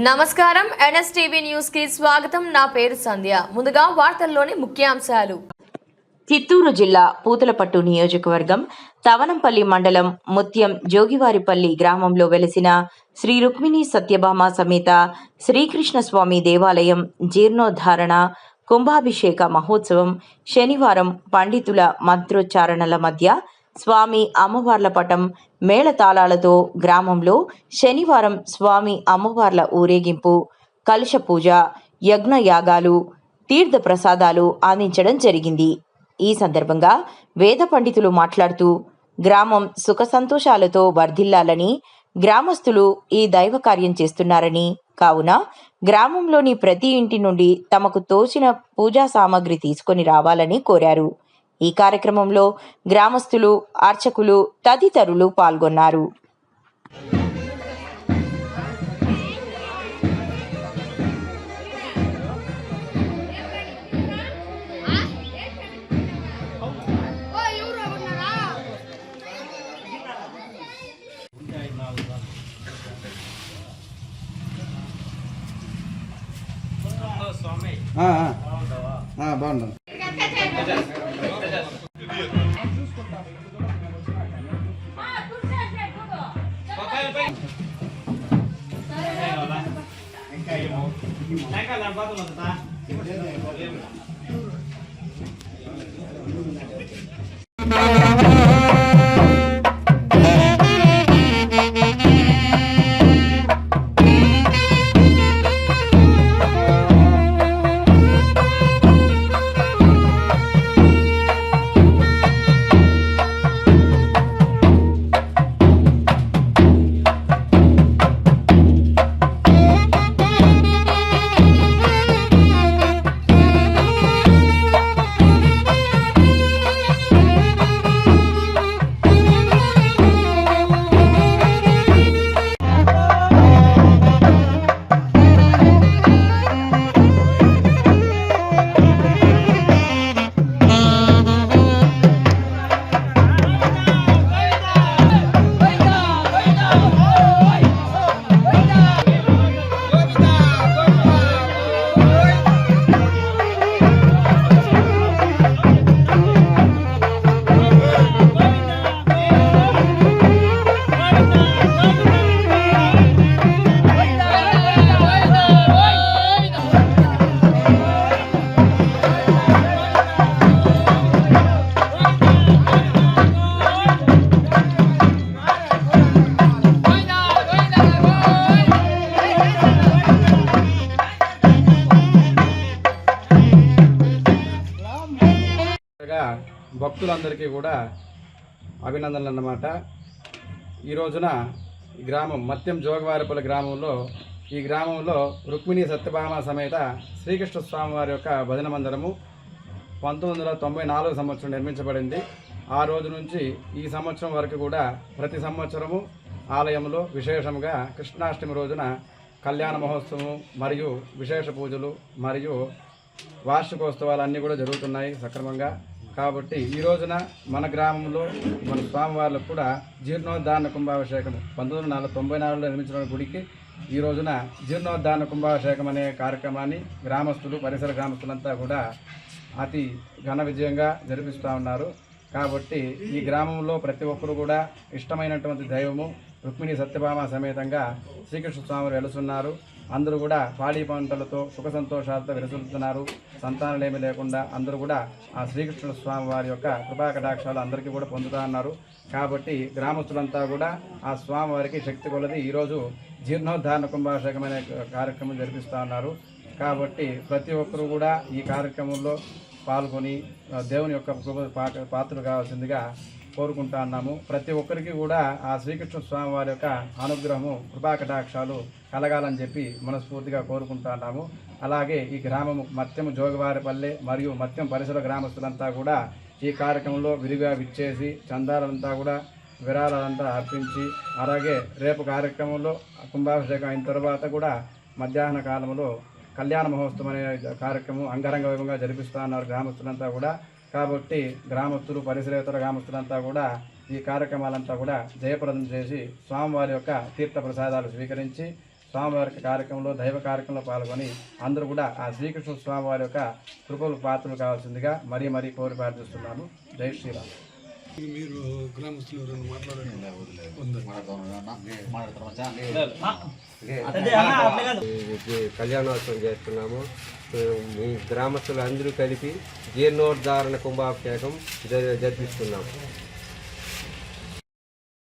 నమస్కారం NSTV news కి స్వాగతం. నా పేరు సంధ్య. ముందుగా వార్తల్లోని ముఖ్యాంశాలు. చిత్తూరు జిల్లా పూతలపట్టు నియోజకవర్గం తవనంపల్లి మండలం ముత్యం జోగివారిపల్లి గ్రామంలో వెలిసిన శ్రీ రుక్మిణీ సత్యభామ సమేత శ్రీకృష్ణస్వామి దేవాలయం జీర్ణోద్ధారణ కుంభాభిషేక మహోత్సవం శనివారం పండితుల మంత్రోచ్చారణల మధ్య స్వామి అమ్మవార్ల పటం మేళతాళాలతో గ్రామంలో శనివారం స్వామి అమ్మవార్ల ఊరేగింపు, కలశ పూజ, యజ్ఞయాగాలు, తీర్థ ప్రసాదాలు అందించడం జరిగింది. ఈ సందర్భంగా వేద పండితులు మాట్లాడుతూ గ్రామం సుఖ సంతోషాలతో వర్ధిల్లాలని, గ్రామస్తులు ఈ దైవ కార్యం చేస్తున్నారని, కావున గ్రామంలోని ప్రతి ఇంటి నుండి తమకు తోచిన పూజా సామాగ్రి తీసుకొని రావాలని కోరారు. ఈ కార్యక్రమంలో గ్రామస్తులు, అర్చకులు తదితరులు పాల్గొన్నారు. బాగున్నాను. భక్తులందరికీ కూడా అభినందనలు అన్నమాట. ఈ రోజున గ్రామం మత్యం జోగవారిపల్లి గ్రామంలో ఈ గ్రామంలో రుక్మిణీ సత్యభామ సమేత శ్రీకృష్ణ స్వామి వారి యొక్క భజన మందిరము 1994 సంవత్సరం నిర్మించబడింది. ఆ రోజు నుంచి ఈ సంవత్సరం వరకు కూడా ప్రతి సంవత్సరము ఆలయంలో విశేషంగా కృష్ణాష్టమి రోజున కళ్యాణ మహోత్సవం మరియు విశేష పూజలు మరియు వార్షికోత్సవాలు అన్నీ కూడా జరుగుతున్నాయి సక్రమంగా. కాబట్టి ఈ రోజున మన గ్రామంలో మన స్వామివార్లకు కూడా జీర్ణోద్ధారణ కుంభాభిషేకం 1994లో నిర్మించిన గుడికి ఈ రోజున జీర్ణోద్ధారణ కుంభాభిషేకం అనే కార్యక్రమాన్ని గ్రామస్తులు పరిసర గ్రామస్తులంతా కూడా అతి ఘన విజయంగా జరిపిస్తూ ఉన్నారు. కాబట్టి ఈ గ్రామంలో ప్రతి ఒక్కరు కూడా ఇష్టమైనటువంటి దైవము రుక్మిణీ సత్యభామ సమేతంగా శ్రీకృష్ణ స్వామి వెలుస్తున్నారు. అందరూ కూడా పాడి పంటలతో సుఖ సంతోషాలతో వెలుసులుతున్నారు. సంతానలేమి లేకుండా అందరూ కూడా ఆ శ్రీకృష్ణ స్వామి వారి యొక్క కృపా కటాక్షాలు అందరికీ కూడా పొందుతా ఉన్నారు. కాబట్టి గ్రామస్తులంతా కూడా ఆ స్వామి వారికి శక్తి కొలది ఈరోజు జీర్ణోద్ధారణ కుంభాభిషేకం అనే కార్యక్రమం జరిపిస్తూ ఉన్నారు. కాబట్టి ప్రతి ఒక్కరూ కూడా ఈ కార్యక్రమంలో పాల్గొని దేవుని యొక్క పాత్రలు కావాల్సిందిగా కోరుకుంటా ఉన్నాము. ప్రతి ఒక్కరికి కూడా ఆ శ్రీకృష్ణ స్వామి వారి యొక్క అనుగ్రహము కృపాకటాక్షాలు కలగాలని చెప్పి మనస్ఫూర్తిగా కోరుకుంటా ఉన్నాము. అలాగే ఈ గ్రామము మత్యం జోగవారిపల్లె మరియు మత్యం పరిసర గ్రామస్తులంతా కూడా ఈ కార్యక్రమంలో విరిగా విచ్చేసి చందాలంతా కూడా విరాళాలంతా అర్పించి, అలాగే రేపు కార్యక్రమంలో కుంభాభిషేకం అయిన తర్వాత కూడా మధ్యాహ్న కాలంలో కళ్యాణ మహోత్సవం అనే కార్యక్రమం అంగరంగ వైభవంగా జరిపిస్తూ ఉన్నారు గ్రామస్తులంతా కూడా. కాబట్టి గ్రామస్తులు పరిసరేతర గ్రామస్తులంతా కూడా ఈ కార్యక్రమాలంతా కూడా జయప్రదం చేసి స్వామివారి యొక్క తీర్థ ప్రసాదాలు స్వీకరించి స్వామివారి కార్యక్రమంలో దైవ కార్యక్రమంలో పాల్గొని అందరూ కూడా ఆ శ్రీకృష్ణ స్వామివారి యొక్క కృపలు పాత్రలు కావాల్సిందిగా మరీ మరీ కోరి ప్రార్థిస్తున్నాము. జై శ్రీరామ్. మీరు గ్రామస్తులు ఎవరైనా కళ్యాణోత్సవం చేస్తున్నాము. మీ గ్రామస్తులు అందరూ కలిపి జీర్ణోద్ధారణ కుంభాభిషేకం జరిపిస్తున్నాము.